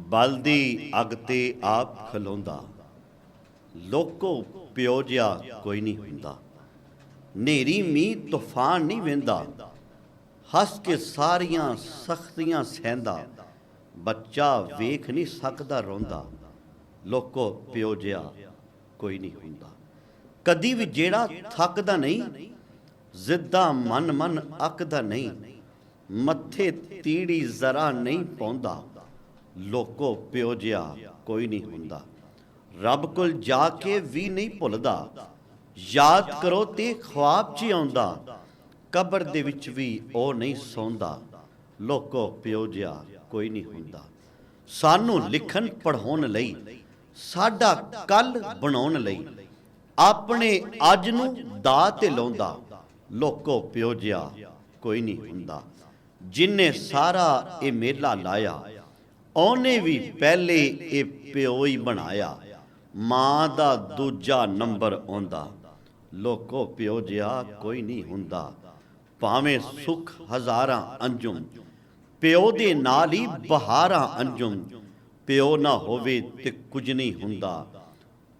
ਬਲਦੀ ਅੱਗ ਤੇ ਆਪ ਖਲੋਂਦਾ, ਲੋਕੋ ਪਿਓ ਜਿਹਾ ਕੋਈ ਨਹੀਂ ਹੁੰਦਾ। ਨੇਰੀ ਮੀਂਹ ਤੂਫਾਨ ਨਹੀਂ ਵਹਿੰਦਾ, ਹੱਸ ਕੇ ਸਾਰੀਆਂ ਸਖਤੀਆਂ ਸਹਿੰਦਾ। ਬੱਚਾ ਵੇਖ ਨਹੀਂ ਸਕਦਾ ਰੋਂਦਾ, ਲੋਕੋ ਪਿਓ ਜਿਹਾ ਕੋਈ ਨਹੀਂ ਹੁੰਦਾ। ਕਦੀ ਵੀ ਜਿਹੜਾ ਥੱਕਦਾ ਨਹੀਂ, ਜ਼ਿੱਦਾਂ ਮਨ ਮਨ ਅੱਕਦਾ ਨਹੀਂ। ਮੱਥੇ ਤੀੜੀ ਜ਼ਰਾ ਨਹੀਂ ਪਾਉਂਦਾ, ਲੋਕੋ ਪਿਓ ਜਿਹਾ ਕੋਈ ਨਹੀਂ ਹੁੰਦਾ। ਰੱਬ ਕੋਲ ਜਾ ਕੇ ਵੀ ਨਹੀਂ ਭੁੱਲਦਾ, ਯਾਦ ਕਰੋ ਤੇ ख्वाब 'ਚ ਆਉਂਦਾ। ਕਬਰ ਦੇ ਵਿੱਚ ਵੀ ਉਹ ਨਹੀਂ ਸੌਂਦਾ, ਲੋਕੋ ਪਿਓ ਜਿਹਾ ਕੋਈ ਨਹੀਂ ਹੁੰਦਾ। ਸਾਨੂੰ ਲਿਖਣ ਪੜ੍ਹਾਉਣ ਲਈ, ਸਾਡਾ ਕੱਲ ਬਣਾਉਣ ਲਈ, ਆਪਣੇ ਅੱਜ ਨੂੰ ਦਾਅ ਤੇ ਲਾਉਂਦਾ, ਲੋਕੋ ਪਿਓ ਜਿਹਾ ਕੋਈ ਨਹੀਂ ਹੁੰਦਾ। ਜਿਨੇ ਸਾਰਾ ਇਹ ਮੇਲਾ ਲਾਇਆ, ਉਹਨੇ ਵੀ ਪਹਿਲੇ ਇਹ ਪਿਓ ਹੀ ਬਣਾਇਆ। ਮਾਂ ਦਾ ਦੂਜਾ ਨੰਬਰ ਆਉਂਦਾ, ਲੋਕੋ ਪਿਓ ਜਿਹਾ ਕੋਈ ਨਹੀਂ ਹੁੰਦਾ। ਭਾਵੇਂ ਸੁੱਖ ਹਜ਼ਾਰਾਂ ਅੰਜੁਮ, ਪਿਓ ਦੇ ਨਾਲ ਹੀ ਬਹਾਰਾਂ ਅੰਜੁਮ। ਪਿਓ ਨਾ ਹੋਵੇ ਤੇ ਕੁਝ ਨਹੀਂ ਹੁੰਦਾ,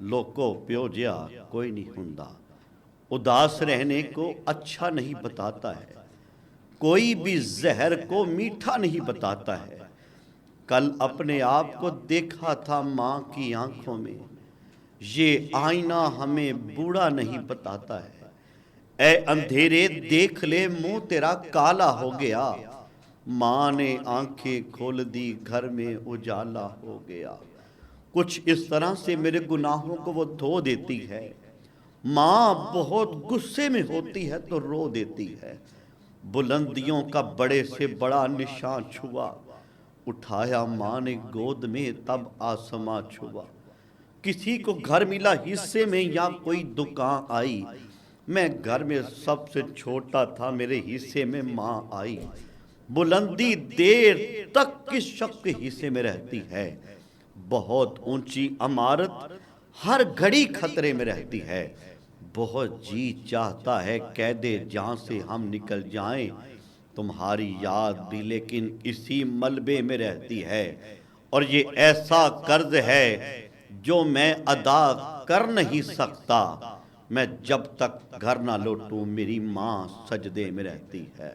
ਲੋਕੋ ਪਿਓ ਜਿਹਾ कोई नहीं हुंदा। उदास रहने को अच्छा नहीं बताता है, कोई भी जहर को मीठा नहीं बताता है। कल अपने आप को देखा था माँ की आंखों में, ये आईना हमें बूढ़ा नहीं बताता है। ऐ अंधेरे देख ले मुंह तेरा काला हो गया, माँ ने आंखें खोल दी घर में उजाला हो गया। कुछ इस तरह से मेरे गुनाहों को वो धो देती है। माँ बहुत गुस्से में होती है तो रो देती है। बुलंदियों का बड़े से बड़ा निशान छुआ, उठाया माँ ने गोद में तब आसमां छुआ। किसी को घर मिला हिस्से में या कोई दुकान आई, मैं घर में सबसे छोटा था, मेरे हिस्से में माँ आई। बुलंदी देर तक किस शख्स के हिस्से में रहती है, बहुत ऊंची इमारत हर घड़ी खतरे में रहती है। बहुत जी चाहता है कैदे जान से हम निकल जाएं, तुम्हारी याद भी लेकिन इसी मलबे में रहती है। और ये ऐसा कर्ज है जो मैं अदा कर नहीं सकता, मैं जब तक घर ना लौटूं मेरी माँ सजदे में रहती है।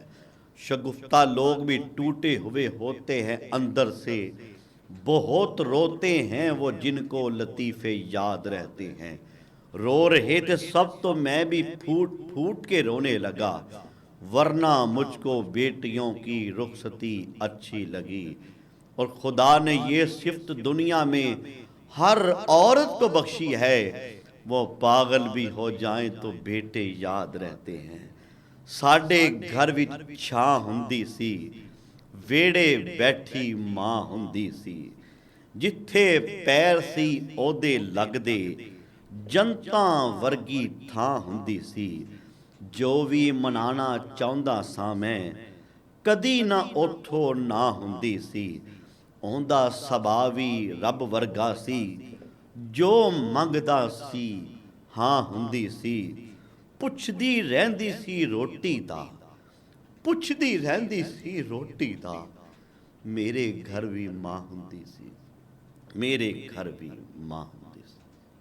शगुफ्ता लोग भी टूटे हुए होते हैं अंदर से, बहुत रोते हैं वो जिनको लतीफ़े याद रहते हैं। रो रहे थे सब तो मैं भी फूट फूट के रोने लगा, वरना मुझको बेटियों की रुखसती अच्छी लगी। और खुदा ने ये सिफ्त दुनिया में हर औरत को बख्शी है, वो पागल भी हो जाएं तो बेटे याद रहते हैं। साडे घर विच छां हुंदी सी, वेड़े बैठी मां हुंदी सी। जिथे पैर सी ओदे लगदे, जनता वर्गी थां हुंदी सी। जो भी मनाना चाहुंदा सां मैं, कदी ना उठो ना हुंदी सी। ओंदा सुभावी रब वर्गा सी, जो मंगदा सी हां हुंदी सी। पुछदी रहिंदी सी रोटी दा, पुछदी रहिंदी सी रोटी दा। मेरे घर भी मां हुंदी सी, मेरे घर भी मां।